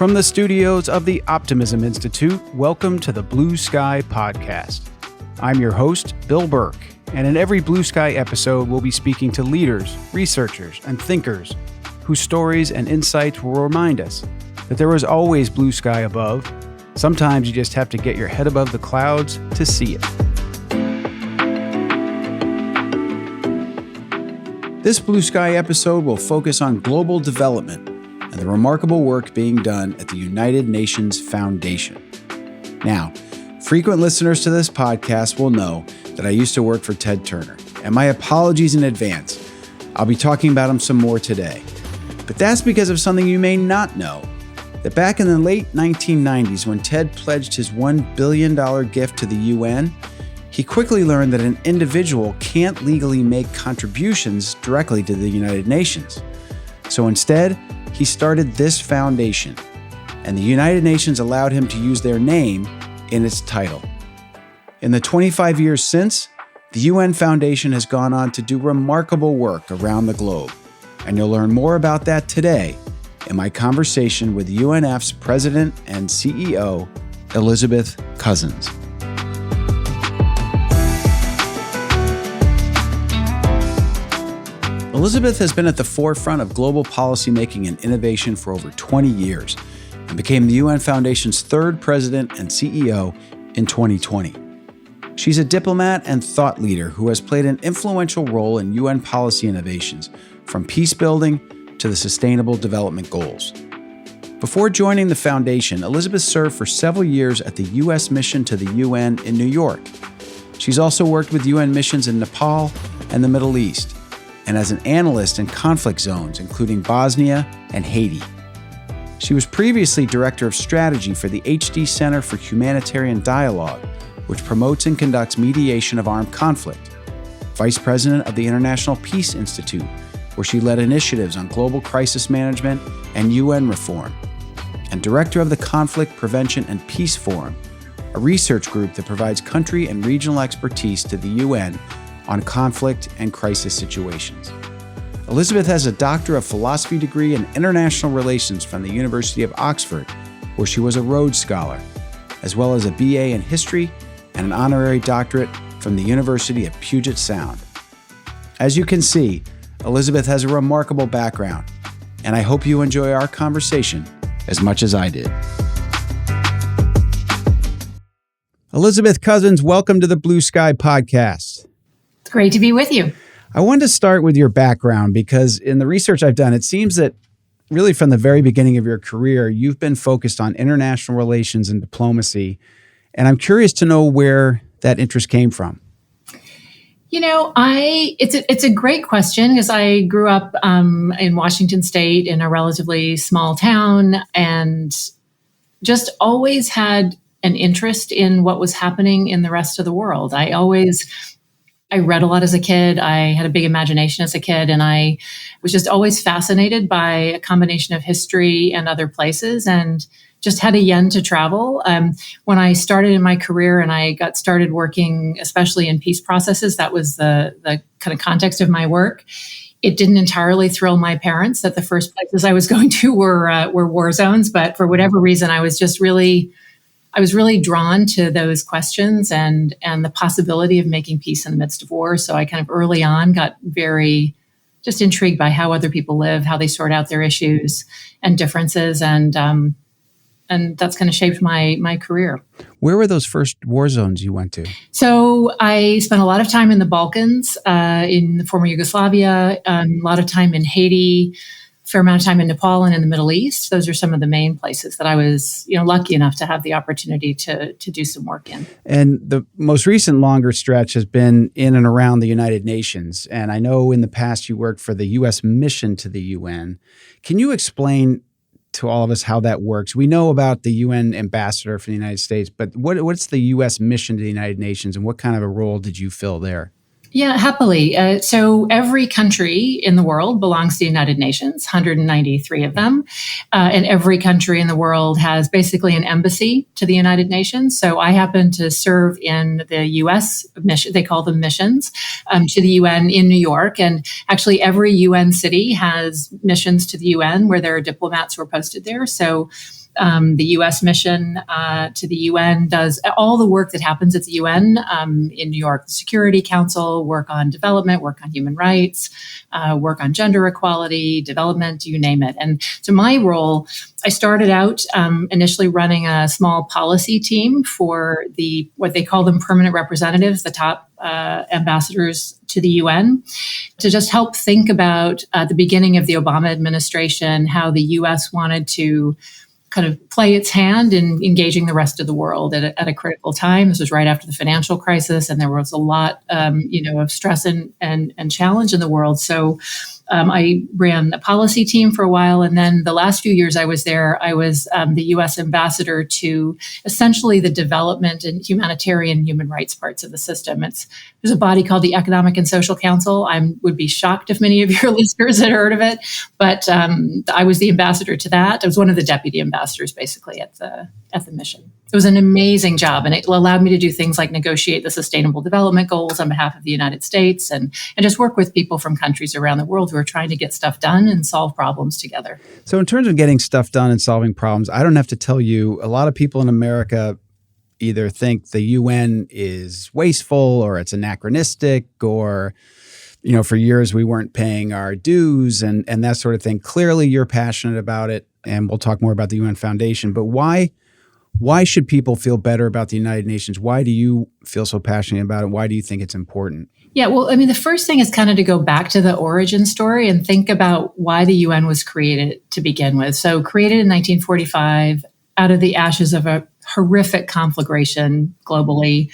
From the studios of the Optimism Institute, welcome to the Blue Sky Podcast. I'm your host, Bill Burke, and in every Blue Sky episode, we'll be speaking to leaders, researchers, and thinkers whose stories and insights will remind us that there is always blue sky above. Sometimes you just have to get your head above the clouds to see it. This Blue Sky episode will focus on global development and the remarkable work being done at the United Nations Foundation. Now, frequent listeners to this podcast will know that I used to work for Ted Turner, and my apologies in advance. I'll be talking about him some more today. But that's because of something you may not know, that back in the late 1990s when Ted pledged his $1 billion gift to the UN, he quickly learned that an individual can't legally make contributions directly to the United Nations. So instead, he started this foundation, and the United Nations allowed him to use their name in its title. In the 25 years since, the UN Foundation has gone on to do remarkable work around the globe, and you'll learn more about that today in my conversation with UNF's President and CEO, Elizabeth Cousens. Elizabeth has been at the forefront of global policymaking and innovation for over 20 years and became the UN Foundation's third president and CEO in 2020. She's a diplomat and thought leader who has played an influential role in UN policy innovations, from peace building to the Sustainable Development Goals. Before joining the foundation, Elizabeth served for several years at the U.S. mission to the UN in New York. She's also worked with UN missions in Nepal and the Middle East, and as an analyst in conflict zones, including Bosnia and Haiti. She was previously Director of Strategy for the HD Center for Humanitarian Dialogue, which promotes and conducts mediation of armed conflict, Vice President of the International Peace Institute, where she led initiatives on global crisis management and UN reform, and Director of the Conflict Prevention and Peace Forum, a research group that provides country and regional expertise to the UN on conflict and crisis situations. Elizabeth has a Doctor of Philosophy degree in International Relations from the University of Oxford, where she was a Rhodes Scholar, as well as a BA in History and an honorary doctorate from the University of Puget Sound. As you can see, Elizabeth has a remarkable background, and I hope you enjoy our conversation as much as I did. Elizabeth Cousens, welcome to the Blue Sky Podcast. It's great to be with you. I wanted to start with your background because in the research I've done, it seems that really from the very beginning of your career, you've been focused on international relations and diplomacy, and I'm curious to know where that interest came from. You know, it's a great question because I grew up in Washington State in a relatively small town and just always had an interest in what was happening in the rest of the world. I read a lot as a kid. I had a big imagination as a kid, and I was just always fascinated by a combination of history and other places, and just had a yen to travel. When I started in my career and I got started working, especially in peace processes, that was the kind of context of my work. It didn't entirely thrill my parents that the first places I was going to were war zones, but for whatever reason, I was really drawn to those questions and the possibility of making peace in the midst of war. So I kind of early on got very just intrigued by how other people live, how they sort out their issues and differences, and that's kind of shaped my career. Where were those first war zones you went to? So I spent a lot of time in the Balkans, in the former Yugoslavia, a lot of time in Haiti, fair amount of time in Nepal and in the Middle East. Those are some of the main places that I was, lucky enough to have the opportunity to do some work in. And the most recent longer stretch has been in and around the United Nations. And I know in the past you worked for the U.S. mission to the UN. Can you explain to all of us how that works? We know about the UN ambassador for the United States, but what's the U.S. mission to the United Nations, and what kind of a role did you fill there? Yeah, happily. So every country in the world belongs to the United Nations, 193 of them. And every country in the world has basically an embassy to the United Nations. So I happen to serve in the U.S. mission, they call them missions, to the UN in New York. And actually every UN city has missions to the UN where there are diplomats who are posted there. So The U.S. mission to the UN does all the work that happens at the UN in New York, the Security Council, work on development, work on human rights, work on gender equality, development, you name it. And so my role, I started out initially running a small policy team for what they call them permanent representatives, the top ambassadors to the UN, to just help think about at the beginning of the Obama administration how the U.S. wanted to kind of play its hand in engaging the rest of the world at a critical time. This was right after the financial crisis, and there was a lot, of stress and challenge in the world. So I ran a policy team for a while, and then the last few years I was there, I was the U.S. ambassador to essentially the development and humanitarian human rights parts of the system. There's a body called the Economic and Social Council. I would be shocked if many of your listeners had heard of it, but I was the ambassador to that. I was one of the deputy ambassadors, basically, at the mission. It was an amazing job, and it allowed me to do things like negotiate the Sustainable Development Goals on behalf of the United States and just work with people from countries around the world who are trying to get stuff done and solve problems together. So in terms of getting stuff done and solving problems, I don't have to tell you, a lot of people in America either think the UN is wasteful or it's anachronistic or, for years we weren't paying our dues and that sort of thing. Clearly you're passionate about it, and we'll talk more about the UN Foundation, but why should people feel better about the United Nations? Why do you feel so passionate about it? Why do you think it's important? Yeah, well, I mean, the first thing is kind of to go back to the origin story and think about why the UN was created to begin with. So created in 1945 out of the ashes of a horrific conflagration globally,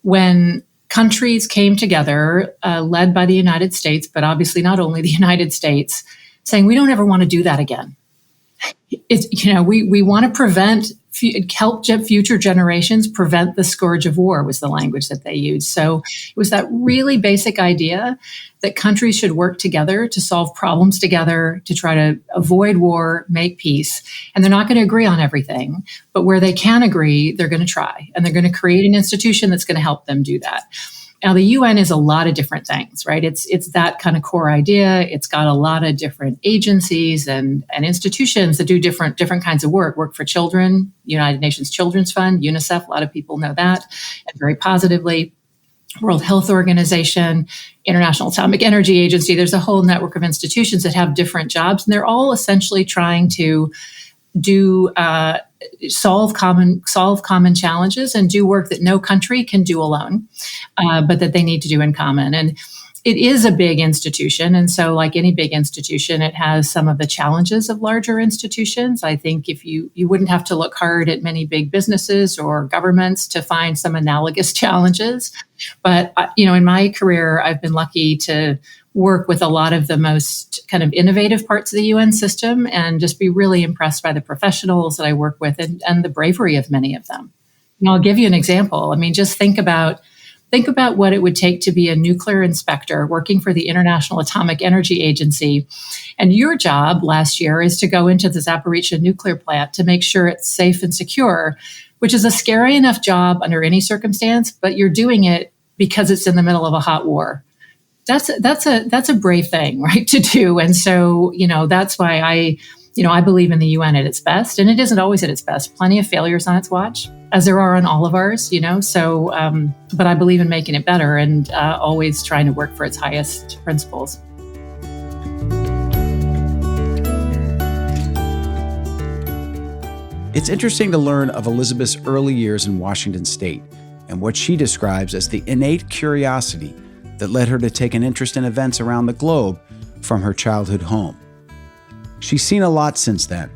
when countries came together, led by the United States, but obviously not only the United States, saying, we don't ever want to do that again. We want to help future generations prevent the scourge of war was the language that they used. So it was that really basic idea that countries should work together to solve problems together, to try to avoid war, make peace. And they're not going to agree on everything, but where they can agree, they're going to try. And they're going to create an institution that's going to help them do that. Now, the UN is a lot of different things, right? It's that kind of core idea. It's got a lot of different agencies and institutions that do different kinds of work for children, United Nations Children's Fund, UNICEF, a lot of people know that, and very positively. World Health Organization, International Atomic Energy Agency. There's a whole network of institutions that have different jobs, and they're all essentially trying to solve common challenges and do work that no country can do alone, but that they need to do in common. And it is a big institution. And so like any big institution, it has some of the challenges of larger institutions. I think if you wouldn't have to look hard at many big businesses or governments to find some analogous challenges. But, in my career, I've been lucky to work with a lot of the most kind of innovative parts of the UN system and just be really impressed by the professionals that I work with and the bravery of many of them. I'll give you an example. I mean, just think about what it would take to be a nuclear inspector working for the International Atomic Energy Agency. And your job last year is to go into the Zaporizhzhia nuclear plant to make sure it's safe and secure, which is a scary enough job under any circumstance, but you're doing it because it's in the middle of a hot war. That's a brave thing, right, to do. And so, that's why I believe in the UN at its best, and it isn't always at its best. Plenty of failures on its watch, as there are on all of ours, So, but I believe in making it better and always trying to work for its highest principles. It's interesting to learn of Elizabeth's early years in Washington State and what she describes as the innate curiosity that led her to take an interest in events around the globe from her childhood home. She's seen a lot since then,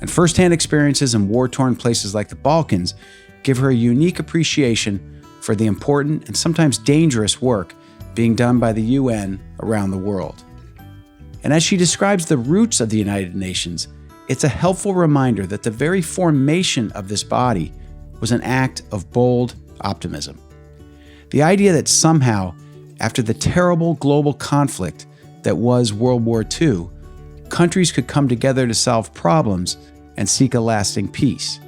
and firsthand experiences in war-torn places like the Balkans give her a unique appreciation for the important and sometimes dangerous work being done by the UN around the world. And as she describes the roots of the United Nations, it's a helpful reminder that the very formation of this body was an act of bold optimism. The idea that somehow, after the terrible global conflict that was World War II, countries could come together to solve problems and seek a lasting peace.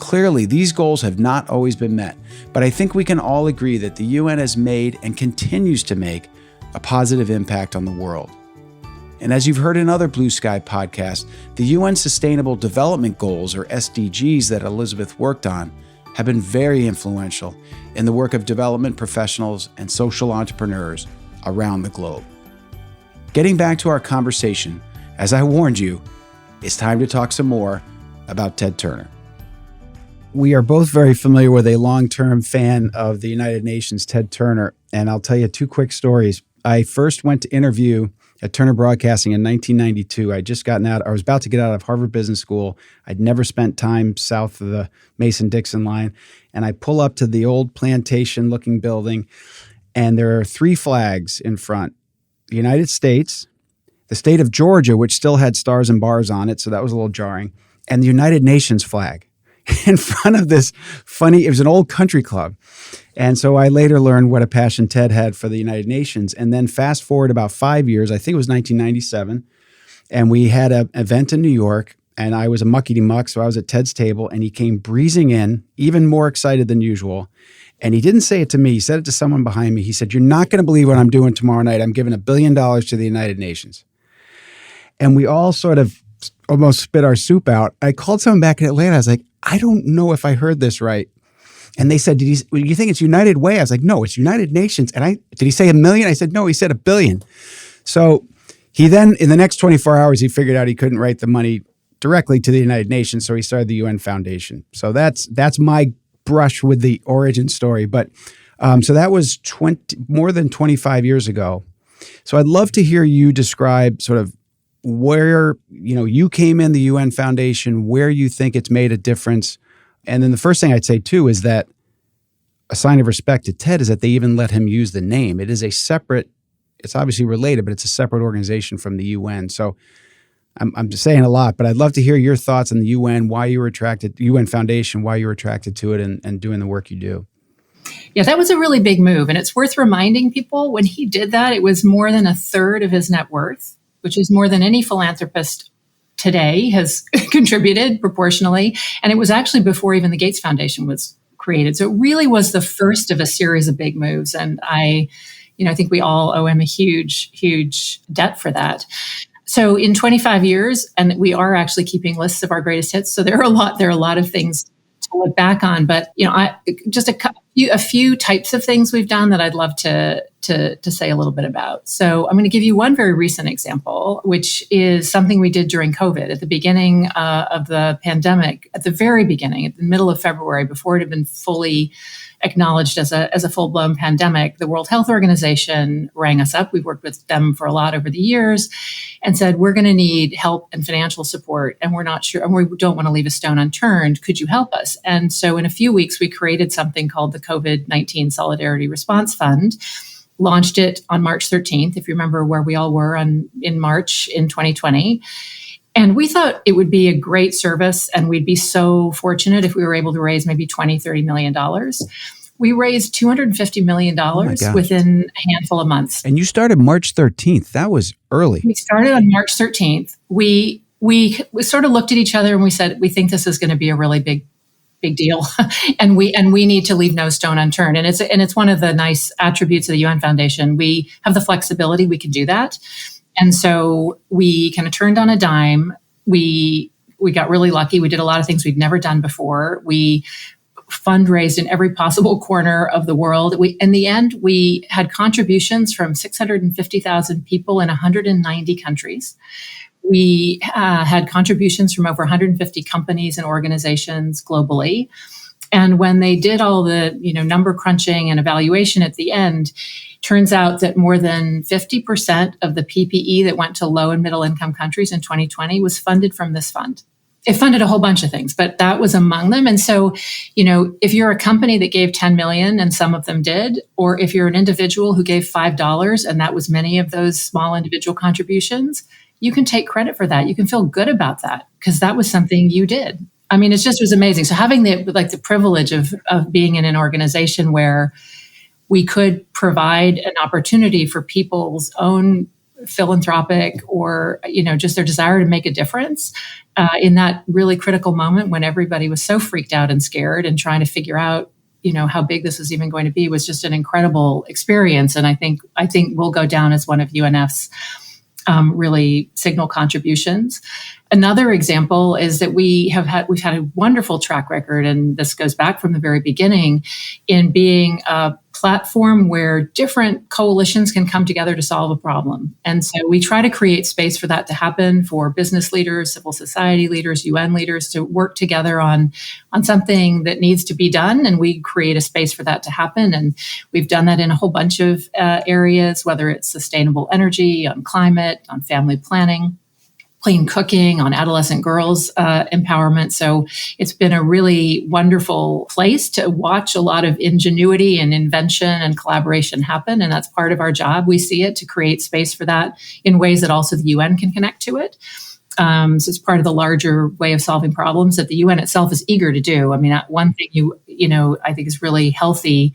Clearly, these goals have not always been met, but I think we can all agree that the UN has made and continues to make a positive impact on the world. And as you've heard in other Blue Sky podcasts, the UN Sustainable Development Goals, or SDGs, that Elizabeth worked on have been very influential in the work of development professionals and social entrepreneurs around the globe. Getting back to our conversation, as I warned you, it's time to talk some more about Ted Turner. We are both very familiar with a long-term fan of the United Nations, Ted Turner, and I'll tell you two quick stories. I first went to interview at Turner Broadcasting in 1992. I was about to get out of Harvard Business School. I'd never spent time south of the Mason-Dixon line. And I pull up to the old plantation-looking building, and there are three flags in front. The United States, the state of Georgia, which still had stars and bars on it, so that was a little jarring, and the United Nations flag in front of this it was an old country club. And so I later learned what a passion Ted had for the United Nations. And then fast forward about 5 years, I think it was 1997, and we had an event in New York, and I was a muckety-muck, so I was at Ted's table, and he came breezing in, even more excited than usual. And he didn't say it to me. He said it to someone behind me. He said, "You're not going to believe what I'm doing tomorrow night. I'm giving $1 billion to the United Nations." And we all sort of almost spit our soup out. I called someone back in Atlanta. I was like, "I don't know if I heard this right." And they said, "Do you think it's United Way?" I was like, "No, it's United Nations." And did he say $1 million? I said, "No, he said $1 billion." So he then, in the next 24 hours, he figured out he couldn't write the money directly to the United Nations. So he started the UN Foundation. So that's my brush with the origin story. But so that was more than 25 years ago. So I'd love to hear you describe sort of where, you came in the UN Foundation, where you think it's made a difference. And then the first thing I'd say too is that a sign of respect to Ted is that they even let him use the name. It is it's obviously related, but it's a separate organization from the UN. So I'm just saying a lot, but I'd love to hear your thoughts on the UN, why you were attracted, UN Foundation, why you were attracted to it and doing the work you do. Yeah, that was a really big move. And it's worth reminding people when he did that, it was more than a third of his net worth, which is more than any philanthropist today has contributed proportionally. And it was actually before even the Gates Foundation was created. So it really was the first of a series of big moves. And I think we all owe him a huge, huge debt for that. So in 25 years, and we are actually keeping lists of our greatest hits. So there are a lot of things to look back on, but just a few types of things we've done that I'd love to say a little bit about. So I'm going to give you one very recent example, which is something we did during COVID at the beginning of the pandemic, at the very beginning, at the middle of February, before it had been fully acknowledged as a full-blown pandemic. The World Health Organization rang us up. We've worked with them for a lot over the years and said, "We're going to need help and financial support, and we're not sure, and we don't want to leave a stone unturned. Could you help us?" And so in a few weeks, we created something called the COVID-19 Solidarity Response Fund, launched it on March 13th, if you remember where we all were in March in 2020. And we thought it would be a great service, and we'd be so fortunate if we were able to raise maybe $20-30 million. We raised $250 million within a handful of months. And you started March 13th. That was early. We started on March 13th. We sort of looked at each other and we said, we think this is going to be a really big deal. and we need to leave no stone unturned. And it's one of the nice attributes of the UN Foundation. We have the flexibility. We can do that. And so we kind of turned on a dime. We got really lucky. We did a lot of things we'd never done before. We fundraised in every possible corner of the world. In the end, we had contributions from 650,000 people in 190 countries. We had contributions from over 150 companies and organizations globally. And when they did all the number crunching and evaluation at the end, turns out that more than 50% of the PPE that went to low and middle income countries in 2020 was funded from this fund. It funded a whole bunch of things, but that was among them. And so, if you're a company that gave 10 million, and some of them did, or if you're an individual who gave $5, and that was many of those small individual contributions, you can take credit for that. You can feel good about that because that was something you did. I mean, it just was amazing. So having the privilege of being in an organization where we could provide an opportunity for people's own philanthropic or, just their desire to make a difference in that really critical moment when everybody was so freaked out and scared and trying to figure out, how big this was even going to be, was just an incredible experience. And I think will go down as one of UNF's really signal contributions. Another example is that we've had a wonderful track record, and this goes back from the very beginning, in being a platform where different coalitions can come together to solve a problem. And so we try to create space for that to happen, for business leaders, civil society leaders, UN leaders to work together on something that needs to be done. And we create a space for that to happen. And we've done that in a whole bunch of areas, whether it's sustainable energy, on climate, on family planning, clean cooking, on adolescent girls' empowerment. So it's been a really wonderful place to watch a lot of ingenuity and invention and collaboration happen. And that's part of our job. We see it to create space for that in ways that also the UN can connect to it. So it's part of the larger way of solving problems that the UN itself is eager to do. I mean, one thing I think is really healthy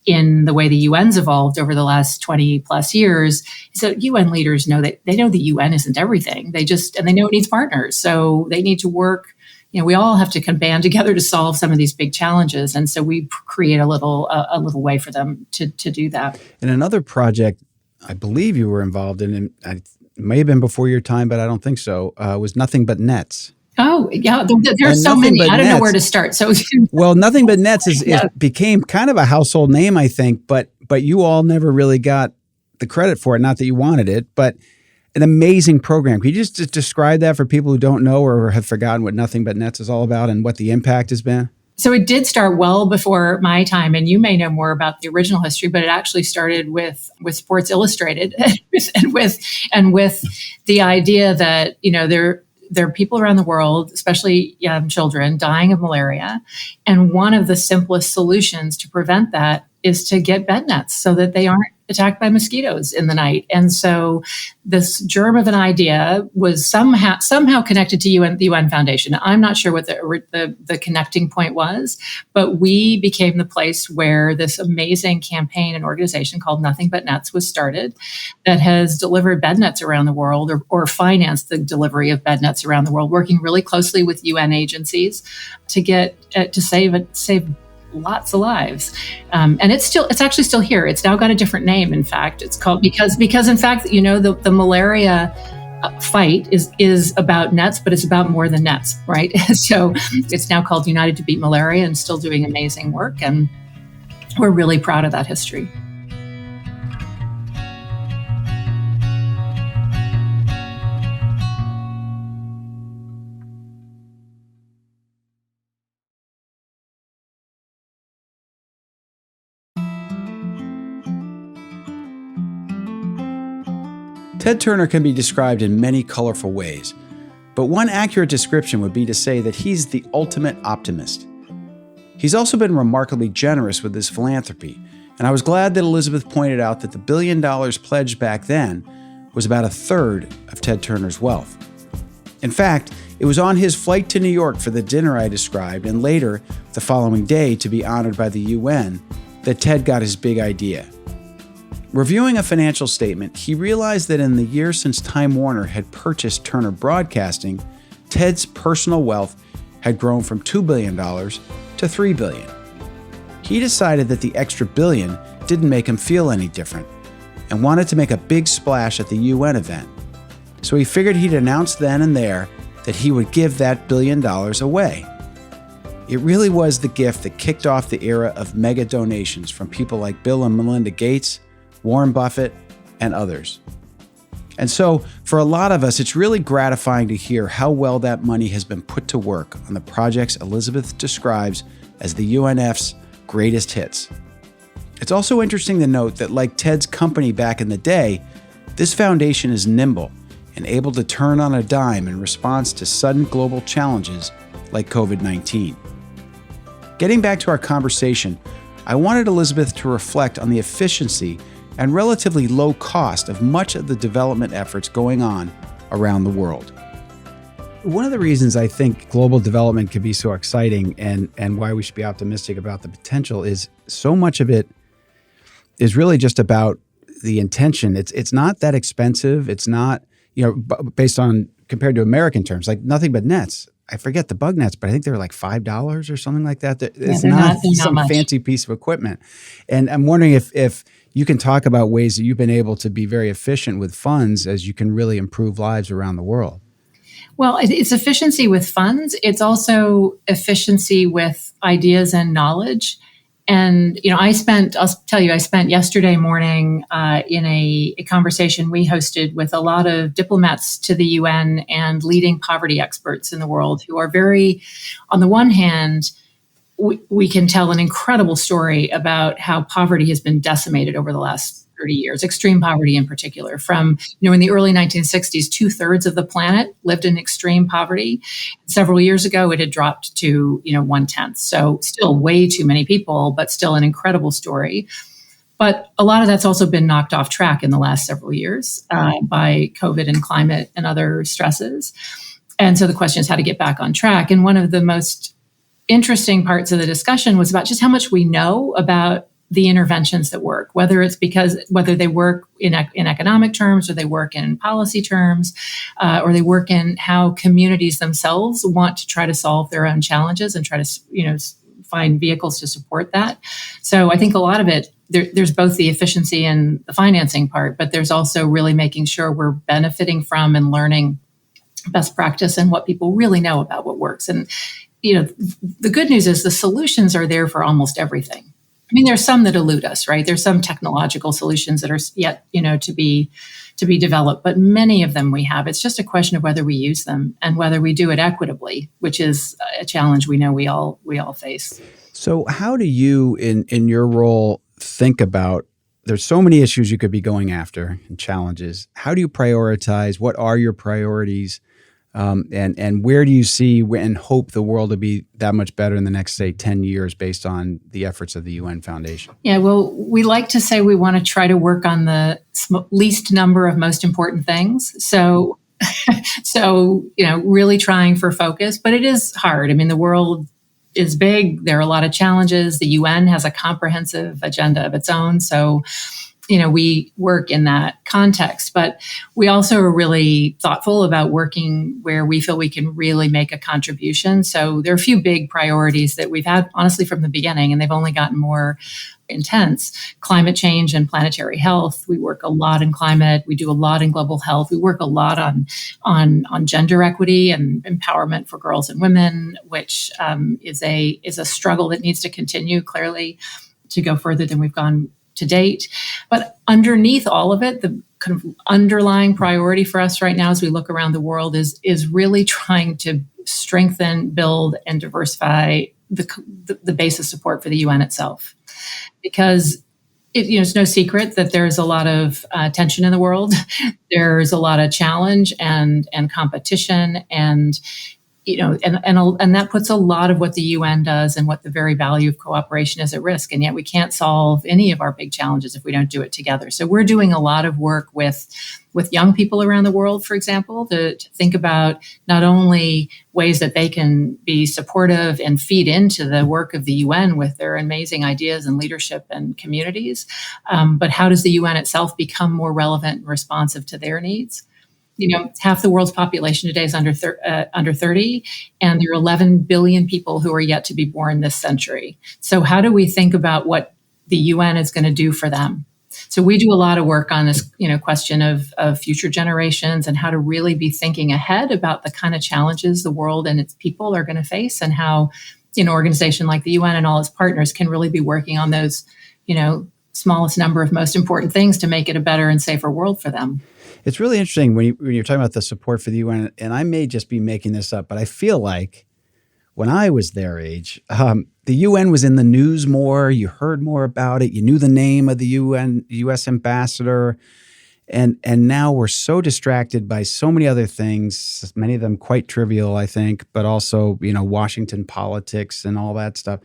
in the way the UN's evolved over the last 20 plus years is that UN leaders know that they know the UN isn't everything. And they know it needs partners. So they need to work. We all have to kind of band together to solve some of these big challenges. And so we create a little way for them to do that. In another project, I believe you were involved in, and it may have been before your time, but I don't think so, was Nothing But Nets. Oh, yeah. There's so many. I don't know where to start. So, well, Nothing But Nets became kind of a household name, I think, but you all never really got the credit for it. Not that you wanted it, but an amazing program. Can you just describe that for people who don't know or have forgotten what Nothing But Nets is all about and what the impact has been? So it did start well before my time, and you may know more about the original history, but it actually started with Sports Illustrated and with the idea that, there are people around the world, especially young children, dying of malaria. And one of the simplest solutions to prevent that is to get bed nets so that they aren't attacked by mosquitoes in the night. And so this germ of an idea was somehow connected to the UN Foundation. I'm not sure what the connecting point was, but we became the place where this amazing campaign and organization called Nothing But Nets was started that has delivered bed nets around the world or financed the delivery of bed nets around the world, working really closely with UN agencies to save lots of lives. And it's actually still here. It's now got a different name. In fact, it's called because in fact, the malaria fight is about nets, but it's about more than nets, right? So it's now called United to Beat Malaria and still doing amazing work. And we're really proud of that history. Ted Turner can be described in many colorful ways, but one accurate description would be to say that he's the ultimate optimist. He's also been remarkably generous with his philanthropy, and I was glad that Elizabeth pointed out that the $1 billion pledged back then was about a third of Ted Turner's wealth. In fact, it was on his flight to New York for the dinner I described, and later, the following day, to be honored by the UN, that Ted got his big idea. Reviewing a financial statement, he realized that in the years since Time Warner had purchased Turner Broadcasting, Ted's personal wealth had grown from $2 billion to $3 billion. He decided that the extra billion didn't make him feel any different and wanted to make a big splash at the UN event. So he figured he'd announce then and there that he would give that $1 billion away. It really was the gift that kicked off the era of mega donations from people like Bill and Melinda Gates, Warren Buffett, and others. And so, for a lot of us, it's really gratifying to hear how well that money has been put to work on the projects Elizabeth describes as the UNF's greatest hits. It's also interesting to note that, like Ted's company back in the day, this foundation is nimble and able to turn on a dime in response to sudden global challenges like COVID-19. Getting back to our conversation, I wanted Elizabeth to reflect on the efficiency and relatively low cost of much of the development efforts going on around the world. One of the reasons I think global development can be so exciting and why we should be optimistic about the potential is so much of it is really just about the intention. It's not that expensive. It's not, based on compared to American terms, like Nothing But Nets. I forget the bug nets, but I think they're like $5 or something like that. It's not some fancy piece of equipment. And I'm wondering if you can talk about ways that you've been able to be very efficient with funds as you can really improve lives around the world. Well, it's efficiency with funds. It's also efficiency with ideas and knowledge. And, I'll tell you, I spent yesterday morning in a conversation we hosted with a lot of diplomats to the UN and leading poverty experts in the world who are very, on the one hand, we can tell an incredible story about how poverty has been decimated over the last 30 years, extreme poverty in particular. From, in the early 1960s, 2/3 of the planet lived in extreme poverty. Several years ago, it had dropped to, 1/10. So still way too many people, but still an incredible story. But a lot of that's also been knocked off track in the last several years by COVID and climate and other stresses. And so the question is how to get back on track. And one of the most interesting parts of the discussion was about just how much we know about the interventions that work, whether they work in economic terms, or they work in policy terms, or they work in how communities themselves want to try to solve their own challenges and try to, find vehicles to support that. So I think a lot of it, there's both the efficiency and the financing part, but there's also really making sure we're benefiting from and learning best practice and what people really know about what works. And, the good news is the solutions are there for almost everything. I mean, there's some that elude us, right? There's some technological solutions that are yet, to be developed, but many of them we have. It's just a question of whether we use them and whether we do it equitably, which is a challenge we know we all face. So how do you, in your role, think about, there's so many issues you could be going after and challenges. How do you prioritize? What are your priorities? And where do you see and hope the world will be that much better in the next, say, 10 years based on the efforts of the UN Foundation? Yeah, well, we like to say we want to try to work on the least number of most important things. So, really trying for focus, but it is hard. I mean, the world is big. There are a lot of challenges. The UN has a comprehensive agenda of its own. So, we work in that context, but we also are really thoughtful about working where we feel we can really make a contribution. So there are a few big priorities that we've had, honestly, from the beginning, and they've only gotten more intense. Climate change and planetary health. We work a lot in climate. We do a lot in global health. We work a lot on gender equity and empowerment for girls and women, which is a struggle that needs to continue, clearly, to go further than we've gone to date. But underneath all of it, the kind of underlying priority for us right now as we look around the world is really trying to strengthen, build, and diversify the base of support for the UN itself. Because it's no secret that there's a lot of tension in the world. There's a lot of challenge and competition, and and that puts a lot of what the UN does and what the very value of cooperation is at risk. And yet we can't solve any of our big challenges if we don't do it together. So we're doing a lot of work with young people around the world, for example, to think about not only ways that they can be supportive and feed into the work of the UN with their amazing ideas and leadership and communities, but how does the UN itself become more relevant and responsive to their needs? Half the world's population today is under 30, and there are 11 billion people who are yet to be born this century. So how do we think about what the UN is going to do for them? So we do a lot of work on this, question of future generations and how to really be thinking ahead about the kind of challenges the world and its people are going to face, and how an organization like the UN and all its partners can really be working on those, smallest number of most important things to make it a better and safer world for them. It's really interesting when you're talking about the support for the UN, and I may just be making this up, but I feel like when I was their age, the UN was in the news more. You heard more about it. You knew the name of the U.S. ambassador. And now we're so distracted by so many other things, many of them quite trivial, I think, but also, Washington politics and all that stuff.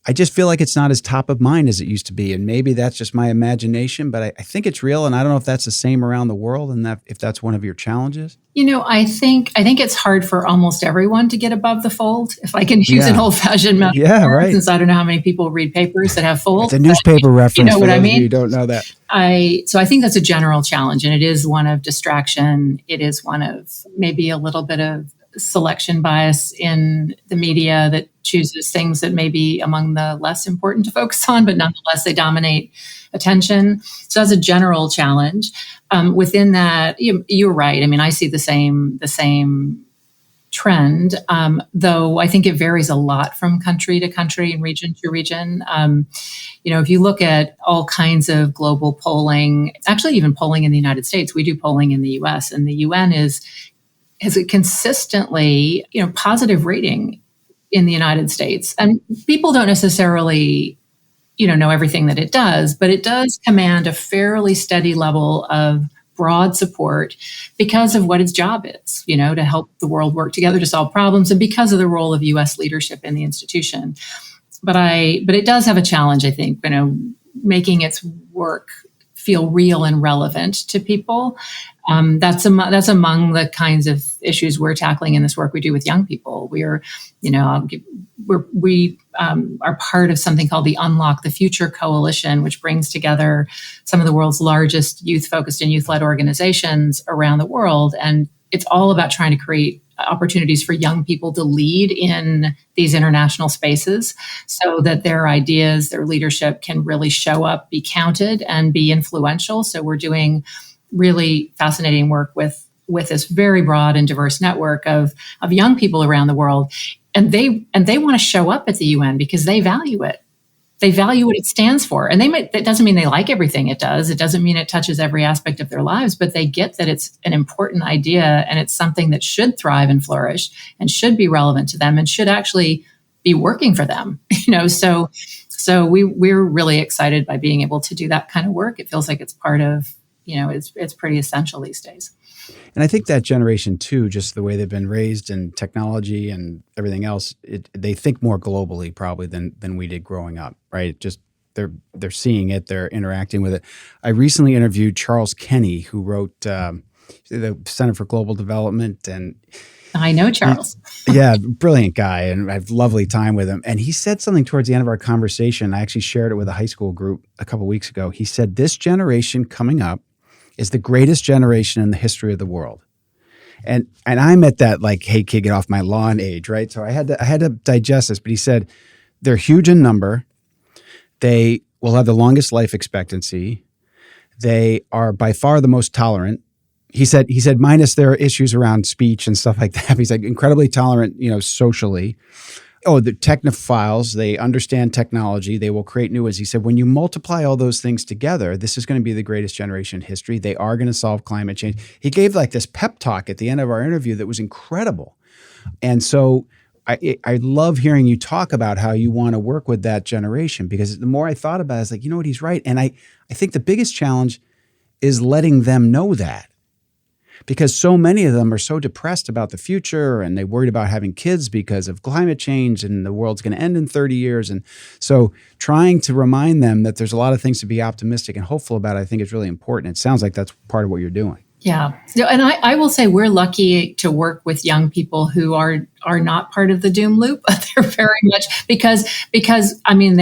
I just feel like it's not as top of mind as it used to be. And maybe that's just my imagination, but I think it's real. And I don't know if that's the same around the world and if that's one of your challenges. I think it's hard for almost everyone to get above the fold, if I can use an old-fashioned metaphor. Yeah, right. Since I don't know how many people read papers that have folds. It's a newspaper reference. You know what I mean? You don't know that. So I think that's a general challenge, and it is one of distraction. It is one of maybe a little bit of selection bias in the media that chooses things that may be among the less important to focus on, but nonetheless, they dominate attention. So that's a general challenge. Within that, you're right. I mean, I see the same trend, though I think it varies a lot from country to country and region to region. If you look at all kinds of global polling, actually even polling in the United States, we do polling in the US, and the UN has a consistently, positive rating in the United States. And people don't necessarily, know everything that it does, but it does command a fairly steady level of broad support because of what its job is, to help the world work together to solve problems, and because of the role of US leadership in the institution. But it does have a challenge, I think, making its work feel real and relevant to people. That's among the kinds of issues we're tackling in this work we do with young people. We are part of something called the Unlock the Future Coalition, which brings together some of the world's largest youth-focused and youth-led organizations around the world. And it's all about trying to create opportunities for young people to lead in these international spaces so that their ideas, their leadership can really show up, be counted, and be influential. So we're doing really fascinating work with this very broad and diverse network of young people around the world. And they want to show up at the UN because they value it. They value what it stands for. And that doesn't mean they like everything it does. It doesn't mean it touches every aspect of their lives, but they get that it's an important idea and it's something that should thrive and flourish and should be relevant to them and should actually be working for them. So we're really excited by being able to do that kind of work. It feels like it's part of, it's pretty essential these days. And I think that generation too, just the way they've been raised in technology and everything else, they think more globally probably than we did growing up, right? Just they're seeing it, they're interacting with it. I recently interviewed Charles Kenny, who wrote the Center for Global Development, and I know Charles. Yeah, brilliant guy, and I have a lovely time with him. And he said something towards the end of our conversation. I actually shared it with a high school group a couple of weeks ago. He said, this generation coming up is the greatest generation in the history of the world. And I'm at that like, hey kid, get off my lawn age, right? So I had to digest this, but he said they're huge in number. They will have the longest life expectancy. They are by far the most tolerant. He said minus their issues around speech and stuff like that. He's like incredibly tolerant, socially. Oh, the technophiles, they understand technology. They will create new ones. He said, when you multiply all those things together, this is going to be the greatest generation in history. They are going to solve climate change. He gave like this pep talk at the end of our interview that was incredible. And so I love hearing you talk about how you want to work with that generation, because the more I thought about it, I was like, you know what, he's right. And I think the biggest challenge is letting them know that. Because so many of them are so depressed about the future, and they worried about having kids because of climate change and the world's going to end in 30 years. And so trying to remind them that there's a lot of things to be optimistic and hopeful about, I think is really important. It sounds like that's part of what you're doing. Yeah. And I will say we're lucky to work with young people who are not part of the doom loop. They're very much because I mean,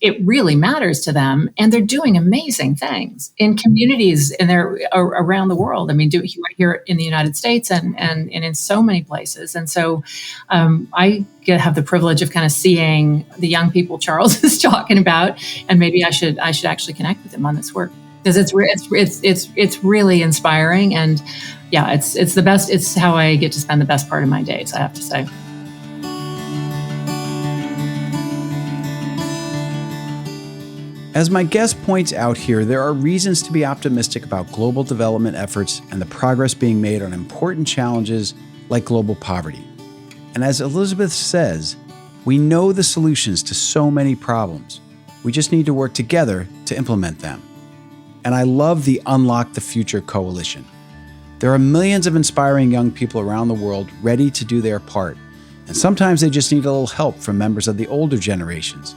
it really matters to them, and they're doing amazing things in communities and they're around the world. I mean, right here in the United States and in so many places. And so I have the privilege of kind of seeing the young people Charles is talking about, and maybe I should actually connect with him on this work, because it's really inspiring. And yeah, it's the best. It's how I get to spend the best part of my days, I have to say. As my guest points out here, there are reasons to be optimistic about global development efforts and the progress being made on important challenges like global poverty. And as Elizabeth says, we know the solutions to so many problems. We just need to work together to implement them. And I love the Unlock the Future Coalition. There are millions of inspiring young people around the world ready to do their part. And sometimes they just need a little help from members of the older generations,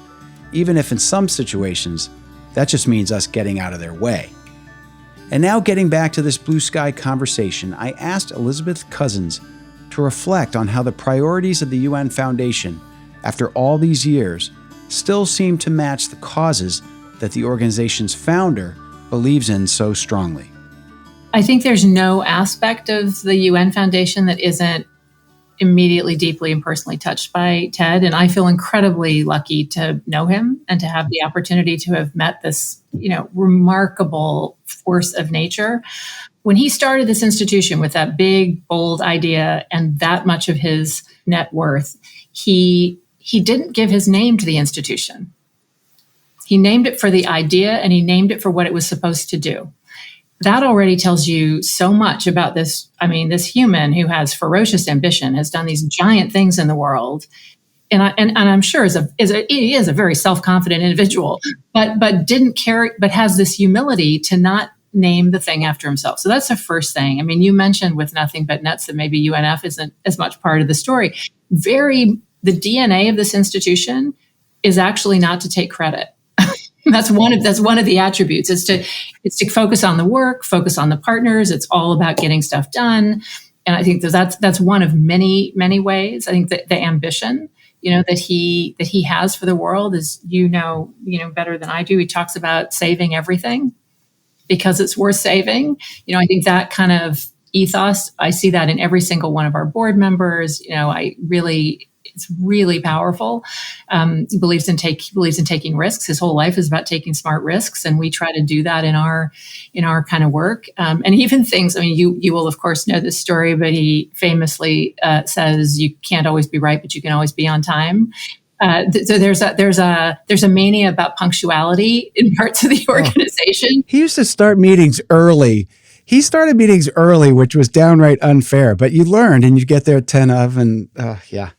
even if in some situations, that just means us getting out of their way. And now getting back to this blue sky conversation, I asked Elizabeth Cousens to reflect on how the priorities of the UN Foundation, after all these years, still seem to match the causes that the organization's founder believes in so strongly. I think there's no aspect of the UN Foundation that isn't immediately, deeply, and personally touched by Ted. And I feel incredibly lucky to know him and to have the opportunity to have met this, remarkable force of nature. When he started this institution with that big, bold idea and that much of his net worth, he didn't give his name to the institution. He named it for the idea, and he named it for what it was supposed to do. That already tells you so much about this. I mean, this human who has ferocious ambition, has done these giant things in the world. And I'm sure he is a very self-confident individual, but didn't care, but has this humility to not name the thing after himself. So that's the first thing. I mean, you mentioned with Nothing But Nets that maybe UNF isn't as much part of the story. The DNA of this institution is actually not to take credit. That's one of the attributes. It's to focus on the work, focus on the partners. It's all about getting stuff done. And I think that's one of many, many ways. I think that the ambition, that he has for the world is, better than I do. He talks about saving everything because it's worth saving. I think that kind of ethos, I see that in every single one of our board members. It's really powerful. He believes in taking risks. His whole life is about taking smart risks, and we try to do that in our kind of work. And even things. I mean, you will of course know this story, but he famously says, "You can't always be right, but you can always be on time." So there's a mania about punctuality in parts of the organization. He used to start meetings early. He started meetings early, which was downright unfair. But you learned, and you get there at 10 of, and yeah.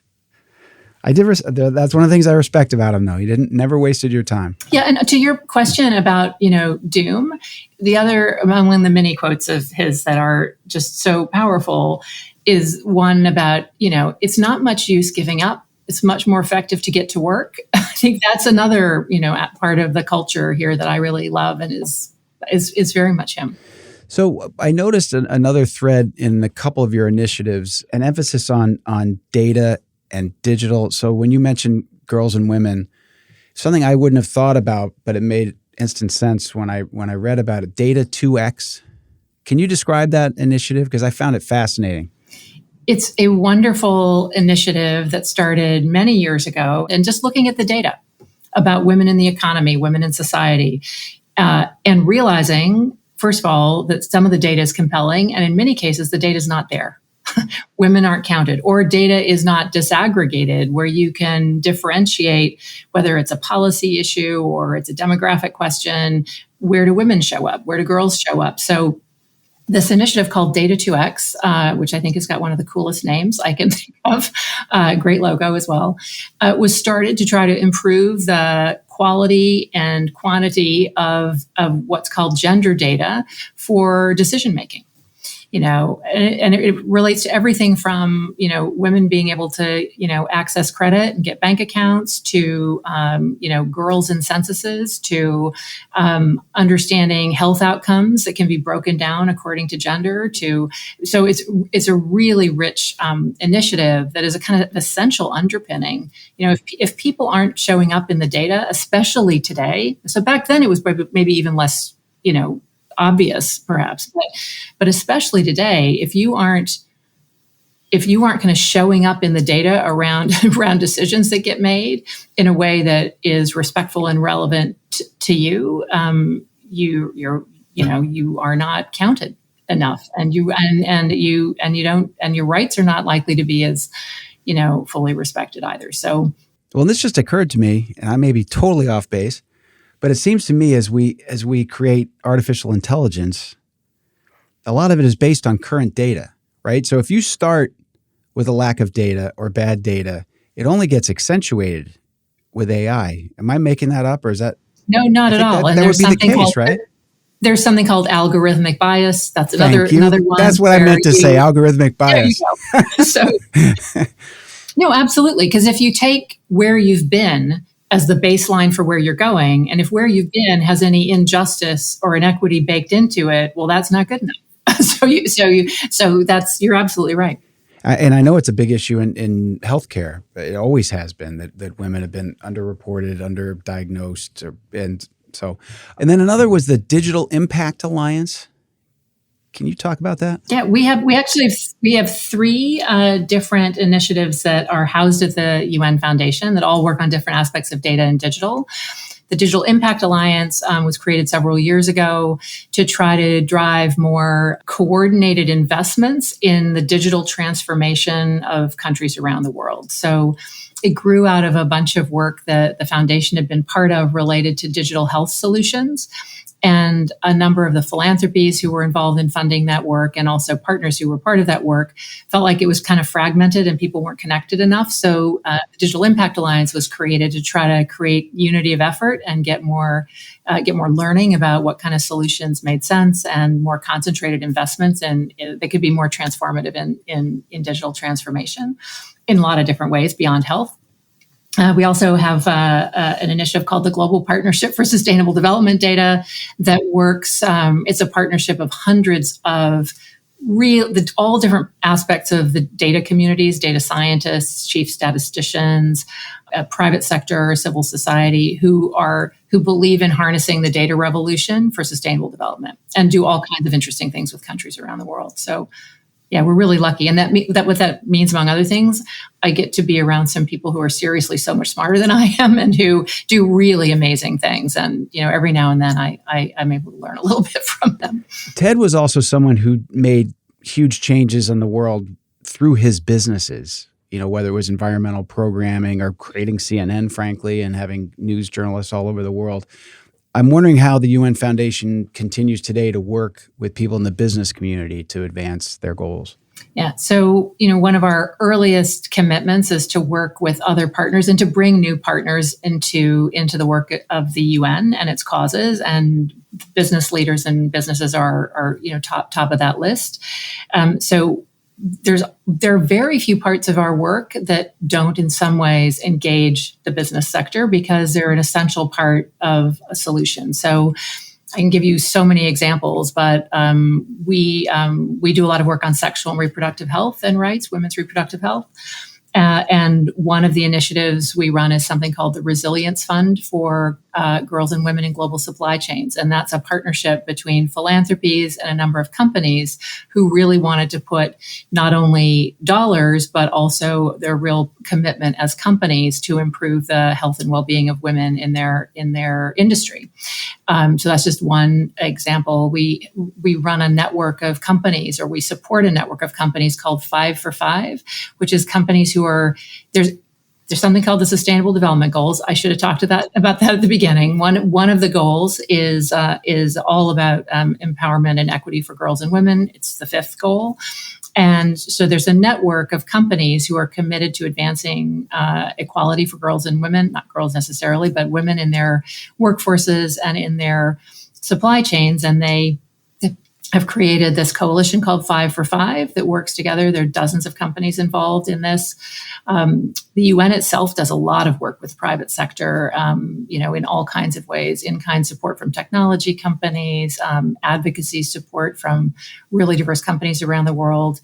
I did. That's one of the things I respect about him, though. He never wasted your time. Yeah, and to your question about doom, the other among the many quotes of his that are just so powerful is one about it's not much use giving up. It's much more effective to get to work. I think that's another part of the culture here that I really love and is very much him. So I noticed another thread in a couple of your initiatives, an emphasis on data and digital. So when you mentioned girls and women, something I wouldn't have thought about, but it made instant sense when I read about it. Data 2X. Can you describe that initiative? Because I found it fascinating. It's a wonderful initiative that started many years ago, and just looking at the data about women in the economy, women in society, and realizing, first of all, that some of the data is compelling, and in many cases, the data is not there. Women aren't counted, or data is not disaggregated where you can differentiate whether it's a policy issue or it's a demographic question. Where do women show up? Where do girls show up? So this initiative called Data 2X, which I think has got one of the coolest names I can think of, great logo as well, was started to try to improve the quality and quantity of what's called gender data for decision making. And it relates to everything from, women being able to, access credit and get bank accounts to, girls in censuses to understanding health outcomes that can be broken down according to gender so it's a really rich initiative that is a kind of essential underpinning. If people aren't showing up in the data, especially today, so back then it was maybe even less, obvious perhaps, but especially today, if you aren't kind of showing up in the data around decisions that get made in a way that is respectful and relevant to you, you are not counted enough, and your rights are not likely to be as fully respected either. So, well, this just occurred to me, and I may be totally off base. But it seems to me as we create artificial intelligence, a lot of it is based on current data, right? So if you start with a lack of data or bad data, it only gets accentuated with AI. Am I making that up, or is that? No, not at all. That would be the case, right? There's something called algorithmic bias. That's another one. That's what I meant to say, algorithmic bias. So, no, absolutely. Because if you take where you've been as the baseline for where you're going, and if where you've been has any injustice or inequity baked into it, well, that's not good enough. So you're absolutely right. And I know it's a big issue in healthcare. It always has been that women have been underreported, underdiagnosed, and then another was the Digital Impact Alliance. Can you talk about that? Yeah, we have three different initiatives that are housed at the UN Foundation that all work on different aspects of data and digital. The Digital Impact Alliance was created several years ago to try to drive more coordinated investments in the digital transformation of countries around the world. So it grew out of a bunch of work that the foundation had been part of related to digital health solutions. And a number of the philanthropies who were involved in funding that work and also partners who were part of that work felt like it was kind of fragmented and people weren't connected enough. So the Digital Impact Alliance was created to try to create unity of effort and get more learning about what kind of solutions made sense and more concentrated investments. And they could be more transformative in digital transformation in a lot of different ways beyond health. We also have an initiative called the Global Partnership for Sustainable Development Data that works. It's a partnership of hundreds of all different aspects of the data communities, data scientists, chief statisticians, private sector, civil society, who believe in harnessing the data revolution for sustainable development and do all kinds of interesting things with countries around the world. So yeah, we're really lucky. And that what that means, among other things, I get to be around some people who are seriously so much smarter than I am and who do really amazing things. And, every now and then I'm able to learn a little bit from them. Ted was also someone who made huge changes in the world through his businesses, whether it was environmental programming or creating CNN, frankly, and having news journalists all over the world. I'm wondering how the UN Foundation continues today to work with people in the business community to advance their goals. Yeah. So, one of our earliest commitments is to work with other partners and to bring new partners into the work of the UN and its causes. And business leaders and businesses are top of that list. So there are very few parts of our work that don't in some ways engage the business sector because they're an essential part of a solution. So I can give you so many examples, but we do a lot of work on sexual and reproductive health and rights, women's reproductive health. And one of the initiatives we run is something called the Resilience Fund for girls and women in global supply chains. And that's a partnership between philanthropies and a number of companies who really wanted to put not only dollars, but also their real commitment as companies to improve the health and well-being of women in their industry. So that's just one example. We run a network of companies, or we support a network of companies called 5 for 5, which is companies who are there's something called the Sustainable Development Goals. I should have talked about that at the beginning. One of the goals is all about empowerment and equity for girls and women. It's the 5th goal. And so there's a network of companies who are committed to advancing equality for girls and women, not girls necessarily, but women in their workforces and in their supply chains. And they have created this coalition called 5 for 5 that works together. There are dozens of companies involved in this. The UN itself does a lot of work with private sector, in all kinds of ways, in-kind support from technology companies, advocacy support from really diverse companies around the world.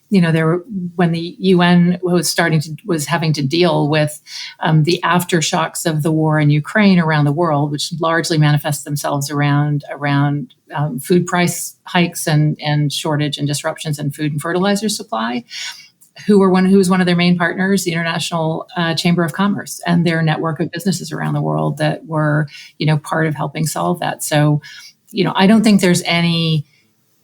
When the UN was having to deal with the aftershocks of the war in Ukraine around the world, which largely manifest themselves around food price hikes and shortage and disruptions in food and fertilizer supply. Who was one of their main partners, the International Chamber of Commerce and their network of businesses around the world that were, part of helping solve that. So, I don't think there's any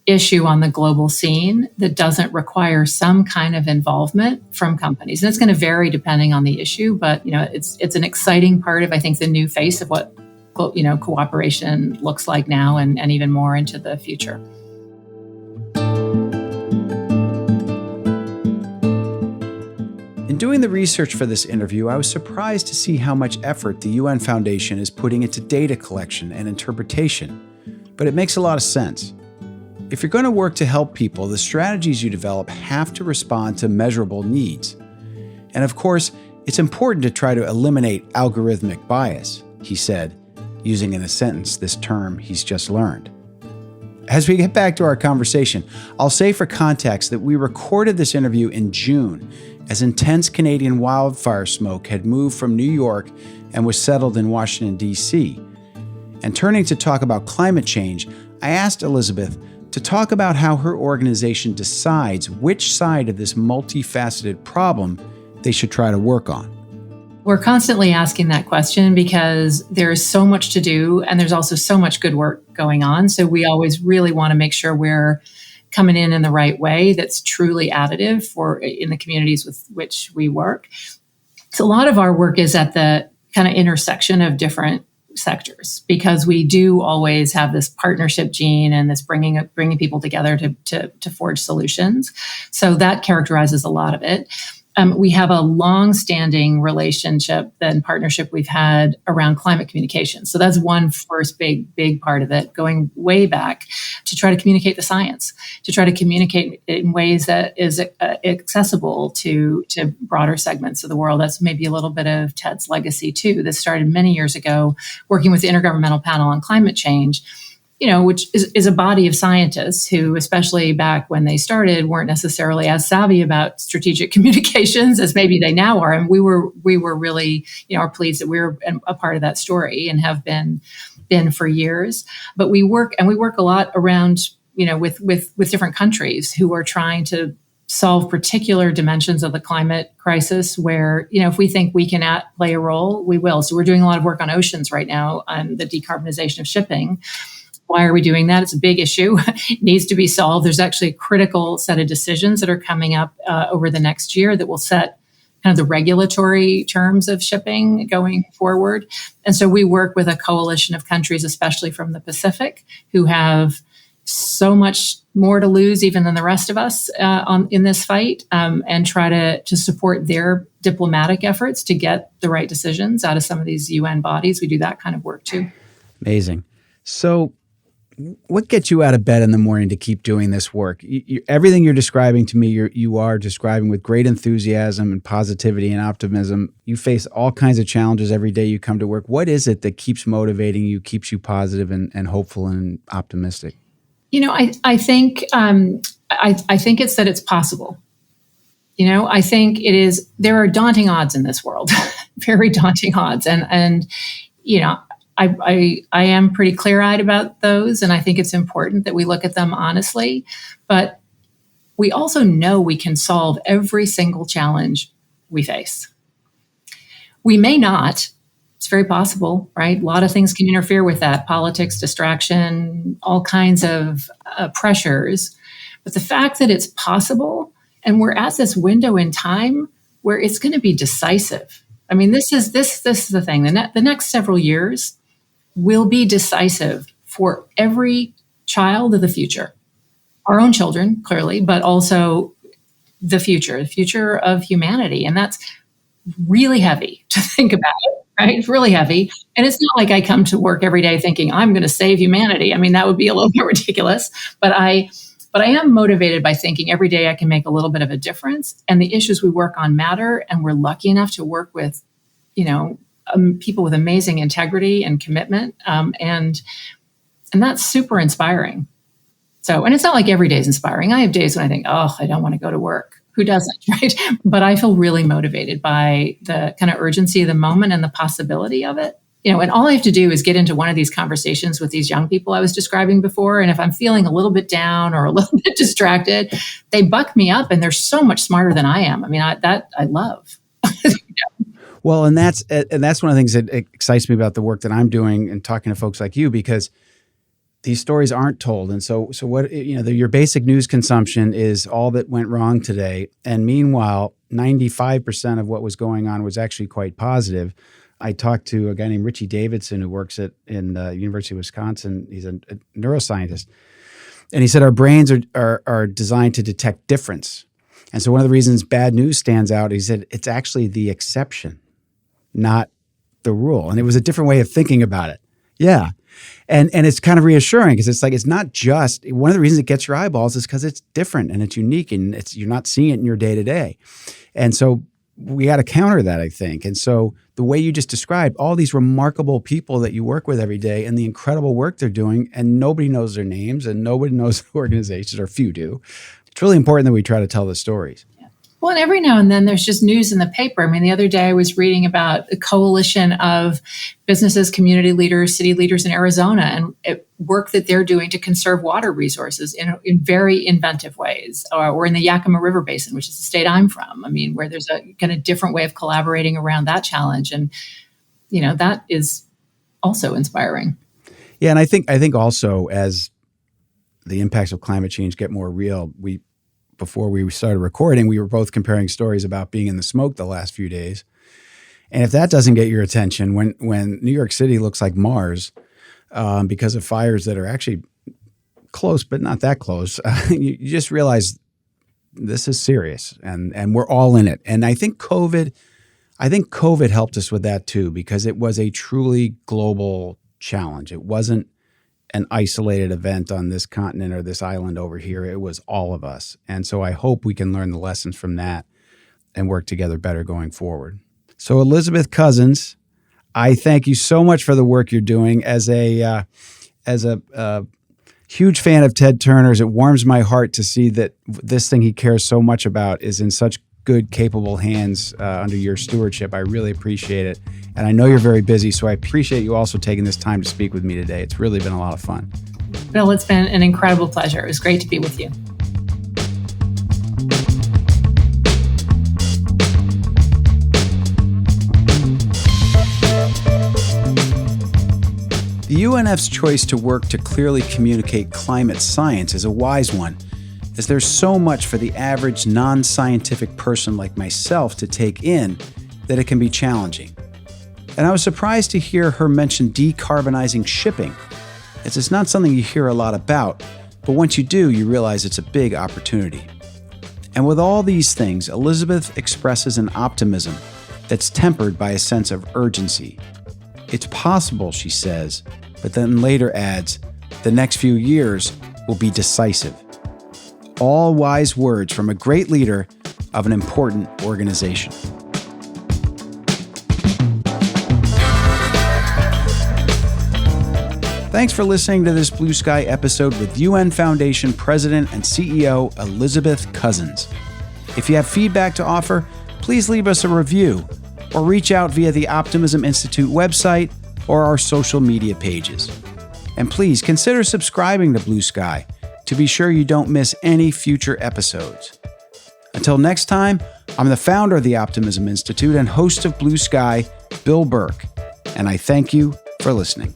issue on the global scene that doesn't require some kind of involvement from companies. And it's going to vary depending on the issue, but it's an exciting part of, I think, the new face of what cooperation looks like now and even more into the future. In doing the research for this interview, I was surprised to see how much effort the UN Foundation is putting into data collection and interpretation, but it makes a lot of sense. If you're going to work to help people, the strategies you develop have to respond to measurable needs. And of course, it's important to try to eliminate algorithmic bias, he said, using in a sentence this term he's just learned. As we get back to our conversation, I'll say for context that we recorded this interview in June as intense Canadian wildfire smoke had moved from New York and was settled in Washington, D.C. And turning to talk about climate change, I asked Elizabeth to talk about how her organization decides which side of this multifaceted problem they should try to work on. We're constantly asking that question because there's so much to do and there's also so much good work going on. So we always really want to make sure we're coming in the right way that's truly additive in the communities with which we work. So a lot of our work is at the kind of intersection of different sectors because we do always have this partnership gene and this bringing people together to forge solutions. So that characterizes a lot of it. We have a long-standing relationship and partnership we've had around climate communication. So that's one first big part of it, going way back to try to communicate the science, to try to communicate in ways that is accessible to broader segments of the world. That's maybe a little bit of Ted's legacy too. This started many years ago, working with the Intergovernmental Panel on Climate Change, which is a body of scientists who, especially back when they started, weren't necessarily as savvy about strategic communications as maybe they now are. And we were really, are pleased that we're a part of that story and have been for years. But we work a lot around, with different countries who are trying to solve particular dimensions of the climate crisis where, if we think we can play a role, we will. So we're doing a lot of work on oceans right now on the decarbonization of shipping. Why are we doing that? It's a big issue. It needs to be solved. There's actually a critical set of decisions that are coming up over the next year that will set kind of the regulatory terms of shipping going forward. And so we work with a coalition of countries, especially from the Pacific, who have so much more to lose even than the rest of us in this fight, and try to support their diplomatic efforts to get the right decisions out of some of these UN bodies. We do that kind of work too. Amazing. So what gets you out of bed in the morning to keep doing this work? Everything you're describing to me, you are describing with great enthusiasm and positivity and optimism. You face all kinds of challenges every day you come to work. What is it that keeps motivating you, keeps you positive and hopeful and optimistic? I think it's that it's possible. I think it is. There are daunting odds in this world, very daunting odds, and I am pretty clear-eyed about those, and I think it's important that we look at them honestly. But we also know we can solve every single challenge we face. We may not. It's very possible, right? A lot of things can interfere with that. Politics, distraction, all kinds of pressures. But the fact that it's possible, and we're at this window in time where it's going to be decisive. I mean, this is the thing. The next several years will be decisive for every child of the future. Our own children, clearly, but also the future of humanity. And that's really heavy to think about, right? It's really heavy. And it's not like I come to work every day thinking I'm going to save humanity. I mean, that would be a little bit ridiculous. But I am motivated by thinking every day I can make a little bit of a difference. And the issues we work on matter. And we're lucky enough to work with, people with amazing integrity and commitment. And that's super inspiring. So, and it's not like every day is inspiring. I have days when I think, I don't want to go to work. Who doesn't, right? But I feel really motivated by the kind of urgency of the moment and the possibility of it. And all I have to do is get into one of these conversations with these young people I was describing before. And if I'm feeling a little bit down or a little bit distracted, they buck me up and they're so much smarter than I am. I mean, I love. Well, and that's one of the things that excites me about the work that I'm doing and talking to folks like you, because these stories aren't told. And so what, your basic news consumption is all that went wrong today. And meanwhile, 95% of what was going on was actually quite positive. I talked to a guy named Richie Davidson who works in the University of Wisconsin. He's a neuroscientist. And he said our brains are designed to detect difference. And so one of the reasons bad news stands out, he said, it's actually the exception, not the rule. And it was a different way of thinking about it. Yeah. And it's kind of reassuring because it's like, it's not just, one of the reasons it gets your eyeballs is because it's different and it's unique and you're not seeing it in your day to day. And so we got to counter that, I think. And so the way you just described all these remarkable people that you work with every day and the incredible work they're doing, and nobody knows their names and nobody knows the organizations, or few do. It's really important that we try to tell the stories. Well, and every now and then there's just news in the paper. I mean, the other day I was reading about a coalition of businesses, community leaders, city leaders in Arizona, and work that they're doing to conserve water resources in very inventive ways, or in the Yakima River Basin, which is the state I'm from. I mean, where there's a kind of different way of collaborating around that challenge. And, that is also inspiring. Yeah. And I think also as the impacts of climate change get more real, before we started recording, we were both comparing stories about being in the smoke the last few days. And if that doesn't get your attention, when New York City looks like Mars, because of fires that are actually close, but not that close, you just realize this is serious, and we're all in it. And I think COVID helped us with that too, because it was a truly global challenge. It wasn't an isolated event on this continent or this island over here. It was all of us. And so I hope we can learn the lessons from that and work together better going forward. So Elizabeth Cousens, I thank you so much for the work you're doing. As a huge fan of Ted Turner's, it warms my heart to see that this thing he cares so much about is in such good, capable hands under your stewardship. I really appreciate it. And I know you're very busy, so I appreciate you also taking this time to speak with me today. It's really been a lot of fun. Bill, it's been an incredible pleasure. It was great to be with you. The UNF's choice to work to clearly communicate climate science is a wise one, as there's so much for the average non-scientific person like myself to take in that it can be challenging. And I was surprised to hear her mention decarbonizing shipping, as it's not something you hear a lot about, but once you do, you realize it's a big opportunity. And with all these things, Elizabeth expresses an optimism that's tempered by a sense of urgency. It's possible, she says, but then later adds, the next few years will be decisive. All wise words from a great leader of an important organization. Thanks for listening to this Blue Sky episode with UN Foundation President and CEO Elizabeth Cousens. If you have feedback to offer, please leave us a review or reach out via the Optimism Institute website or our social media pages. And please consider subscribing to Blue Sky to be sure you don't miss any future episodes. Until next time, I'm the founder of the Optimism Institute and host of Blue Sky, Bill Burke, and I thank you for listening.